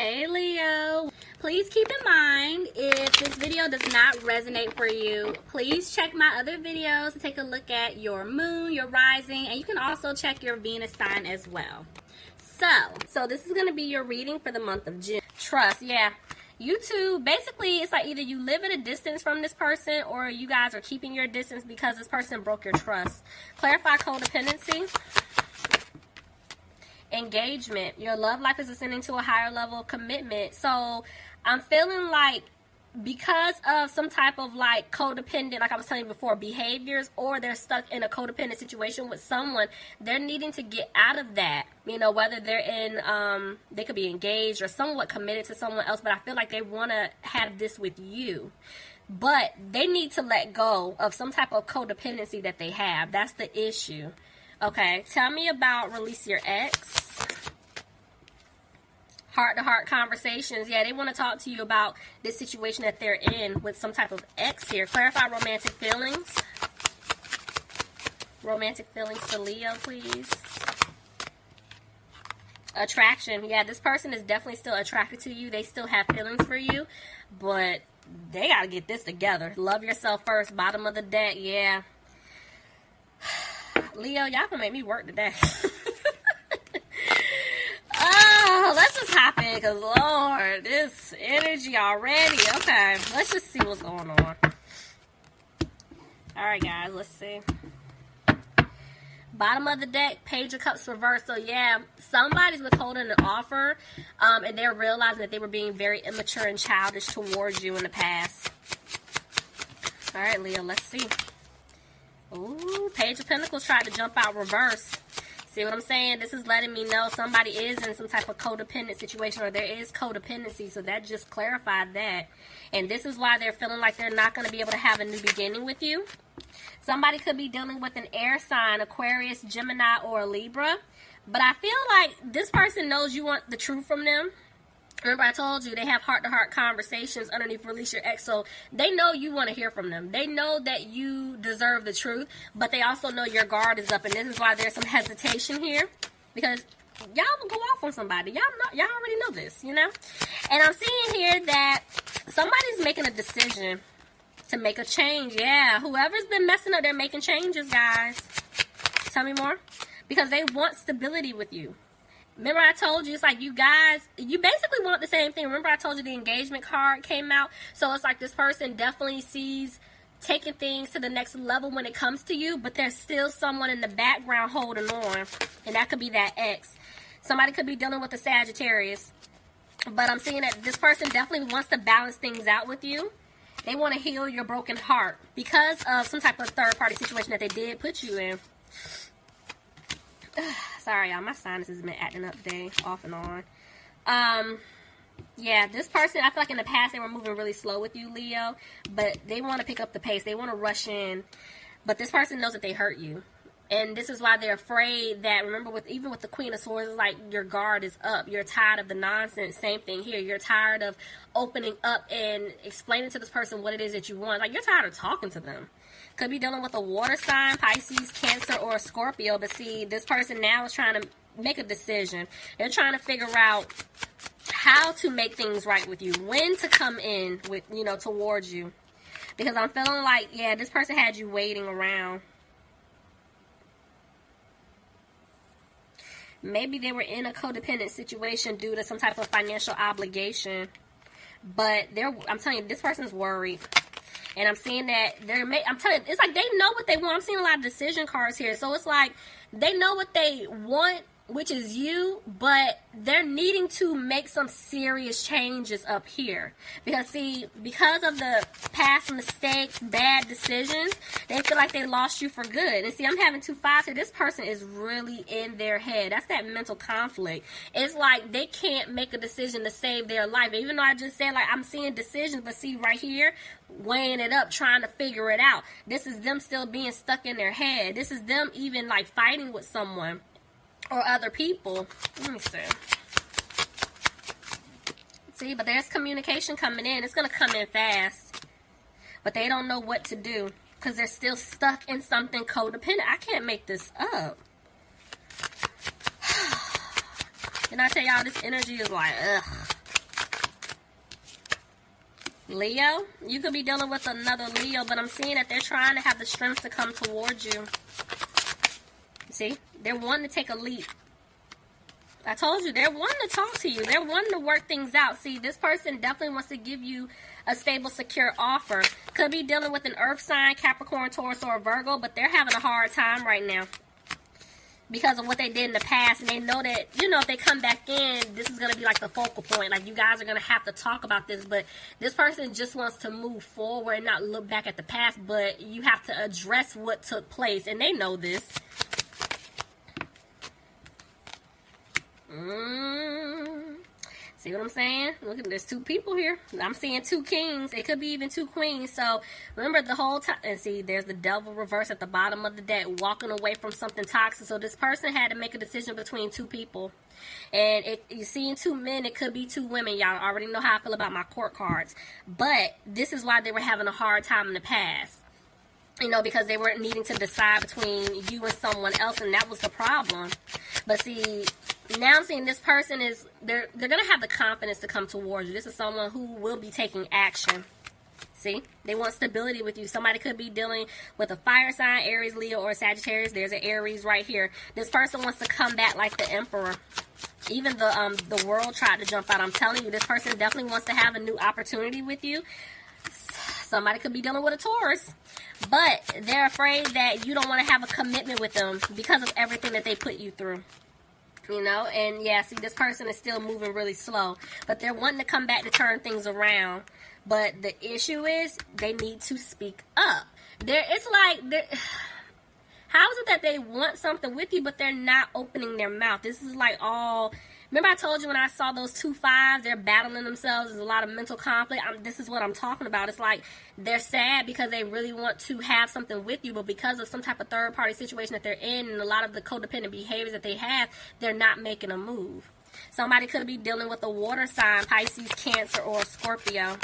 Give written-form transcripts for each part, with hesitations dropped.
Hey Leo, please keep in mind if this video does not resonate for you, please check my other videos to take a look at your moon, your rising, and you can also check your Venus sign as well. So this is going to be your reading for the month of June. Trust, yeah. You two, basically, it's like either you live at a distance from this person or you guys are keeping your distance because this person broke your trust. Clarify codependency. Engagement. Your love life is ascending to a higher level of commitment. So I'm feeling like because of some type of like codependent, like I was telling you before, behaviors, or they're stuck in a codependent situation with someone, they're needing to get out of that. You know, whether they're in, they could be engaged or somewhat committed to someone else, but I feel like they want to have this with you. But they need to let go of some type of codependency that they have. That's the issue. Okay, tell me about release your ex. Heart-to-heart conversations. Yeah, they want to talk to you about this situation that they're in with some type of ex here. Clarify romantic feelings. Romantic feelings for Leo, please. Attraction. Yeah, this person is definitely still attracted to you. They still have feelings for you, but they got to get this together. Love yourself first. Bottom of the deck. Yeah. Leo, y'all gonna make me work today. Oh, let's just hop in because, Lord, this energy already. Okay, let's just see what's going on. Alright, guys, let's see. Bottom of the deck, Page of Cups reversed. So, yeah, somebody's withholding an offer, and they're realizing that they were being very immature and childish towards you in the past. Alright, Leo, let's see. Ooh, Page of Pentacles tried to jump out reverse. See what I'm saying? This is letting me know somebody is in some type of codependent situation, or there is codependency, so that just clarified that. And this is why they're feeling like they're not going to be able to have a new beginning with you. Somebody could be dealing with an air sign, Aquarius, Gemini, or Libra. But I feel like this person knows you want the truth from them. Remember I told you they have heart-to-heart conversations underneath release your ex, so they know you want to hear from them. They know that you deserve the truth, but they also know your guard is up, and this is why there's some hesitation here, because y'all will go off on somebody. Y'all already know this, you know? And I'm seeing here that somebody's making a decision to make a change. Yeah, whoever's been messing up, they're making changes, guys. Tell me more. Because they want stability with you. Remember I told you, it's like you guys, you basically want the same thing. Remember I told you the engagement card came out? So it's like this person definitely sees taking things to the next level when it comes to you, but there's still someone in the background holding on. And that could be that ex. Somebody could be dealing with a Sagittarius. But I'm seeing that this person definitely wants to balance things out with you. They want to heal your broken heart because of some type of third-party situation that they did put you in. Sorry, y'all. My sinuses have been acting up today, off and on. Yeah, this person, I feel like in the past they were moving really slow with you, Leo. But they want to pick up the pace. They want to rush in. But this person knows that they hurt you. And this is why they're afraid that, remember, even with the Queen of Swords, it's like your guard is up. You're tired of the nonsense. Same thing here. You're tired of opening up and explaining to this person what it is that you want. Like, you're tired of talking to them. Could be dealing with a water sign, Pisces, Cancer, or a Scorpio. But see, this person now is trying to make a decision. They're trying to figure out how to make things right with you. When to come in with, you know, towards you. Because I'm feeling like, yeah, this person had you waiting around. Maybe they were in a codependent situation due to some type of financial obligation. But I'm telling you, this person's worried. And I'm seeing that I'm telling you, it's like they know what they want. I'm seeing a lot of decision cards here. So it's like they know what they want, which is you, but they're needing to make some serious changes up here. Because, see, because of the past mistakes, bad decisions, they feel like they lost you for good. And see, I'm having 2 5s here. This person is really in their head. That's that mental conflict. It's like they can't make a decision to save their life. Even though I just said, like, I'm seeing decisions, but see, right here, weighing it up, trying to figure it out. This is them still being stuck in their head. This is them even, like, fighting with someone or other people. Let me see. See, but there's communication coming in. It's going to come in fast. But they don't know what to do because they're still stuck in something codependent. I can't make this up. And I tell y'all, this energy is like, ugh. Leo, you could be dealing with another Leo, but I'm seeing that they're trying to have the strength to come towards you. See? They're wanting to take a leap. I told you, they're wanting to talk to you. They're wanting to work things out. See, this person definitely wants to give you a stable, secure offer. Could be dealing with an earth sign, Capricorn, Taurus, or Virgo, but they're having a hard time right now because of what they did in the past. And they know that, you know, if they come back in, this is going to be like the focal point. Like, you guys are going to have to talk about this. But this person just wants to move forward and not look back at the past. But you have to address what took place. And they know this. See what I'm saying? Look, there's two people here. I'm seeing two kings. It could be even two queens. So remember the whole time. And see, there's the devil reverse at the bottom of the deck, walking away from something toxic. So this person had to make a decision between two people. And you're seeing two men. It could be two women. Y'all already know how I feel about my court cards. But this is why they were having a hard time in the past. You know, because they were needing to decide between you and someone else, and that was the problem. But see, now I'm seeing this person is, they're going to have the confidence to come towards you. This is someone who will be taking action. See? They want stability with you. Somebody could be dealing with a fire sign, Aries, Leo, or Sagittarius. There's an Aries right here. This person wants to come back like the Emperor. Even the world tried to jump out. I'm telling you, this person definitely wants to have a new opportunity with you. Somebody could be dealing with a Taurus. But they're afraid that you don't want to have a commitment with them because of everything that they put you through. You know, and yeah, see, this person is still moving really slow. But they're wanting to come back to turn things around. But the issue is they need to speak up. It's like, how is it that they want something with you, but they're not opening their mouth? This is like all... Remember I told you when I saw those 2 5s, they're battling themselves. There's a lot of mental conflict. This is what I'm talking about. It's like they're sad because they really want to have something with you, but because of some type of third-party situation that they're in and a lot of the codependent behaviors that they have, they're not making a move. Somebody could be dealing with a water sign, Pisces, Cancer, or Scorpio.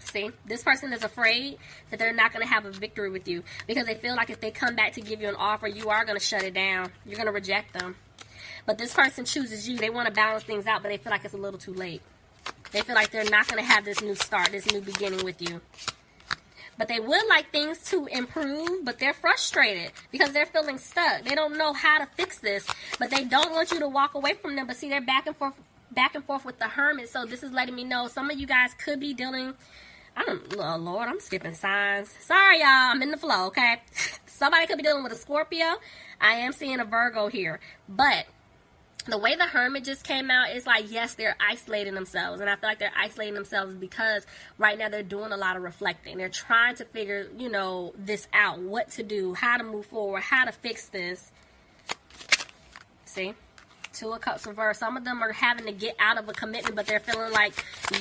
See, this person is afraid that they're not going to have a victory with you because they feel like if they come back to give you an offer, you are going to shut it down. You're going to reject them. But this person chooses you. They want to balance things out, but they feel like it's a little too late. They feel like they're not going to have this new start, this new beginning with you. But they would like things to improve, but they're frustrated because they're feeling stuck. They don't know how to fix this, but they don't want you to walk away from them. But see, they're back and forth with the Hermit. So this is letting me know some of you guys could be dealing... Oh, Lord, I'm skipping signs. Sorry, y'all. I'm in the flow, okay? Somebody could be dealing with a Scorpio. I am seeing a Virgo here. But the way the Hermit just came out is like, yes, they're isolating themselves. And I feel like they're isolating themselves because right now they're doing a lot of reflecting. They're trying to figure, you know, this out. What to do, how to move forward, how to fix this. See? 2 of Cups reverse. Some of them are having to get out of a commitment, but they're feeling like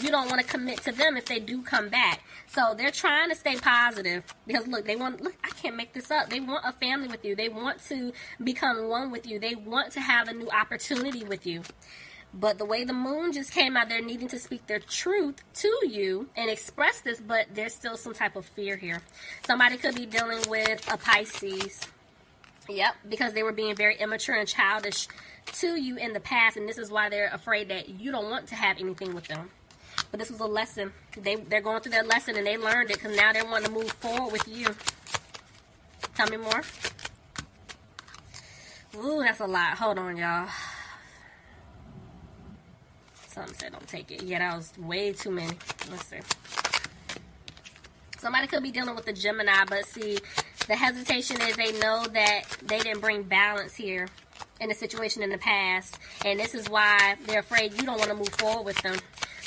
you don't want to commit to them if they do come back. So they're trying to stay positive because look, I can't make this up. They want a family with you. They want to become one with you. They want to have a new opportunity with you. But the way the moon just came out, they're needing to speak their truth to you and express this, but there's still some type of fear here. Somebody could be dealing with a Pisces. Yep, because they were being very immature and childish to you in the past, and this is why they're afraid that you don't want to have anything with them. But this was a lesson. They're going through their lesson, and they learned it because now they're wanting to move forward with you. Tell me more. Ooh, that's a lot. Hold on, y'all. Something said don't take it. Yeah, that was way too many. Let's see. Somebody could be dealing with a Gemini, but see, the hesitation is they know that they didn't bring balance here in the situation in the past. And this is why they're afraid you don't want to move forward with them.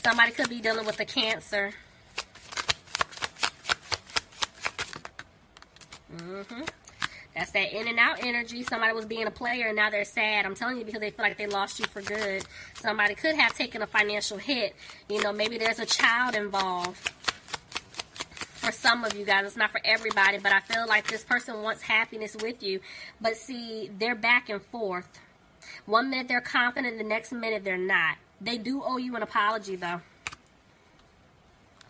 Somebody could be dealing with a Cancer. That's that in and out energy. Somebody was being a player and now they're sad. I'm telling you, because they feel like they lost you for good. Somebody could have taken a financial hit. You know, maybe there's a child involved. For some of you guys, it's not for everybody, but I feel like this person wants happiness with you. But see, they're back and forth. 1 minute they're confident, the next minute they're not. They do owe you an apology, though.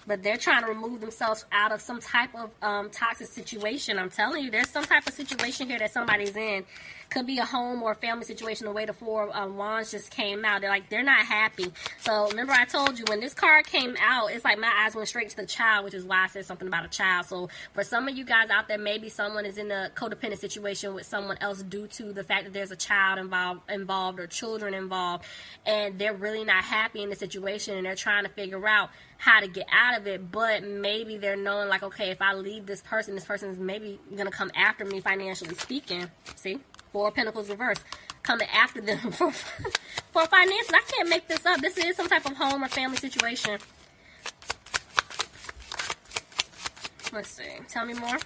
But they're trying to remove themselves out of some type of toxic situation. I'm telling you, there's some type of situation here that somebody's in Could be a home or a family situation. The way the Four of Wands just came out, they're not happy. So remember I told you, when this card came out, it's like my eyes went straight to the child, which is why I said something about a child. So for some of you guys out there, maybe someone is in a codependent situation with someone else due to the fact that there's a child involved or children involved, and they're really not happy in the situation, and they're trying to figure out how to get out of it. But maybe they're knowing, like, okay, if I leave this person is maybe gonna come after me, financially speaking. See, Four of Pentacles reverse, coming after them for finances. I can't make this up. This is some type of home or family situation. Let's see, tell me more.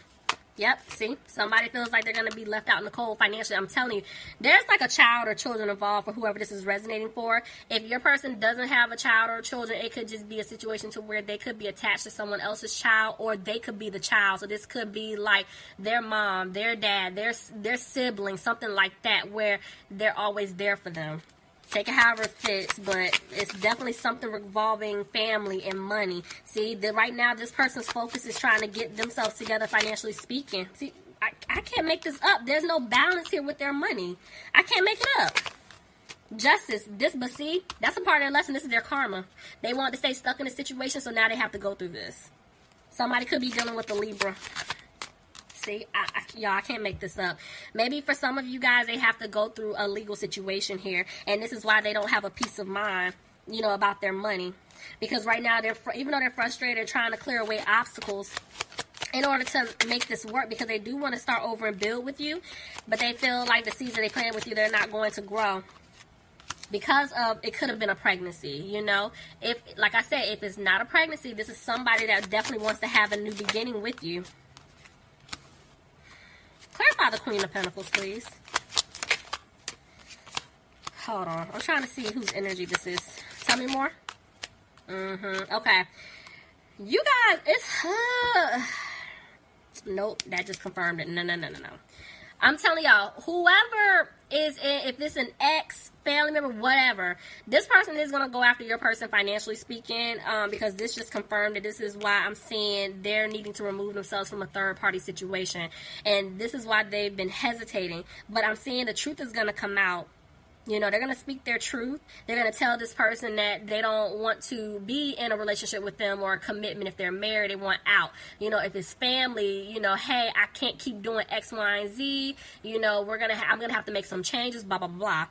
Yep, see, somebody feels like they're going to be left out in the cold financially. I'm telling you, there's like a child or children involved for whoever this is resonating for. If your person doesn't have a child or children, it could just be a situation to where they could be attached to someone else's child, or they could be the child. So this could be like their mom, their dad, their sibling, something like that, where they're always there for them. Take it however it fits, but it's definitely something revolving family and money. See, right now, this person's focus is trying to get themselves together, financially speaking. See, I can't make this up. There's no balance here with their money. I can't make it up. Justice. But see, that's a part of their lesson. This is their karma. They want to stay stuck in a situation, so now they have to go through this. Somebody could be dealing with a Libra. See, y'all, I can't make this up. Maybe for some of you guys, they have to go through a legal situation here, and this is why they don't have a peace of mind, about their money. Because right now, even though they're frustrated, they're trying to clear away obstacles in order to make this work, because they do want to start over and build with you, but they feel like the seeds that they plant with you, they're not going to grow. Because of, it could have been a pregnancy, If, like I said, if it's not a pregnancy, this is somebody that definitely wants to have a new beginning with you. Clarify the Queen of Pentacles, please. Hold on. I'm trying to see whose energy this is. Tell me more. Okay. You guys, it's... Nope, that just confirmed it. No. I'm telling y'all, whoever is in, if this is an ex, family member, whatever, this person is going to go after your person, financially speaking, because this just confirmed that this is why I'm seeing they're needing to remove themselves from a third-party situation. And this is why they've been hesitating. But I'm seeing the truth is going to come out. They're going to speak their truth. They're going to tell this person that they don't want to be in a relationship with them or a commitment. If they're married, they want out. If it's family, hey, I can't keep doing X, Y, and Z. I'm going to have to make some changes, blah, blah, blah.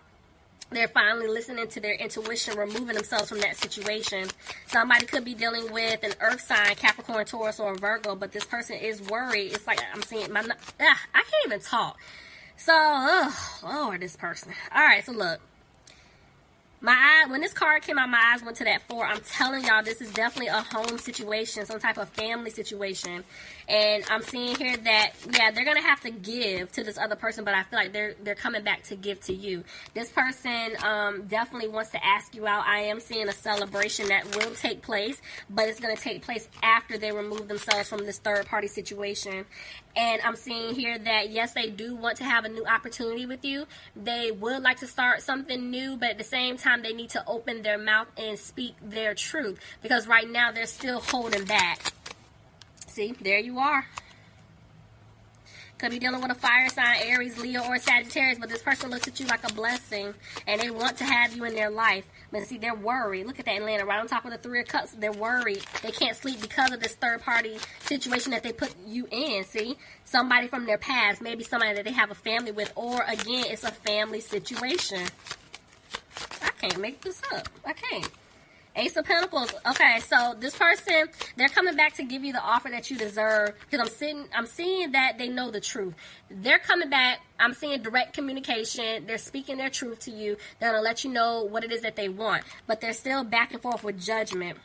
They're finally listening to their intuition, removing themselves from that situation. Somebody could be dealing with an earth sign, Capricorn, Taurus, or Virgo, but this person is worried. It's like I'm seeing I can't even talk. So, Lord, this person. All right, so look. When this card came out, my eyes went to that 4. I'm telling y'all, this is definitely a home situation, some type of family situation. And I'm seeing here that, yeah, they're going to have to give to this other person, but I feel like they're coming back to give to you. This person definitely wants to ask you out. I am seeing a celebration that will take place, but it's going to take place after they remove themselves from this third-party situation. And I'm seeing here that, yes, they do want to have a new opportunity with you. They would like to start something new, but at the same time, they need to open their mouth and speak their truth. Because right now, they're still holding back. See, there you are. Could be dealing with a fire sign, Aries, Leo, or Sagittarius, but this person looks at you like a blessing, and they want to have you in their life. But see, they're worried. Look at that Atlanta, right on top of the 3 of Cups. They're worried. They can't sleep because of this third-party situation that they put you in, see? Somebody from their past, maybe somebody that they have a family with, or, again, it's a family situation. I can't make this up. I can't. Ace of Pentacles. Okay, so this person, they're coming back to give you the offer that you deserve. Because I'm seeing that they know the truth. They're coming back. I'm seeing direct communication. They're speaking their truth to you. They're going to let you know what it is that they want. But they're still back and forth with judgment.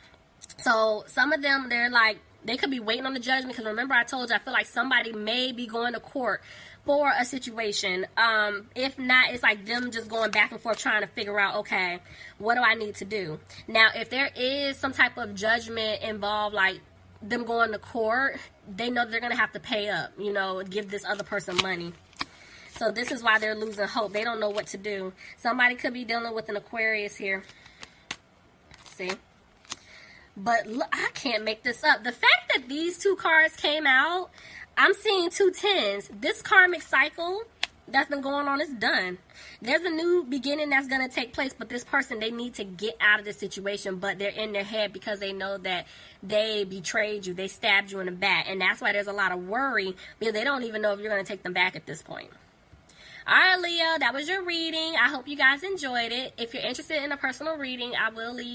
So some of them, they're like, they could be waiting on the judgment. Because remember I told you, I feel like somebody may be going to court for a situation. If not, it's like them just going back and forth trying to figure out, okay, what do I need to do? Now, if there is some type of judgment involved, like them going to court, they know they're going to have to pay up, give this other person money. So this is why they're losing hope. They don't know what to do. Somebody could be dealing with an Aquarius here. See? But look, I can't make this up. The fact that these 2 cards came out, I'm seeing 2 10s. This karmic cycle, that's been going on is done. There's a new beginning that's going to take place, but this person, they need to get out of this situation, but they're in their head because they know that they betrayed you, they stabbed you in the back, and that's why there's a lot of worry, because they don't even know if you're going to take them back at this point. Alright, Leo, that was your reading. I hope you guys enjoyed it. If you're interested in a personal reading, I will leave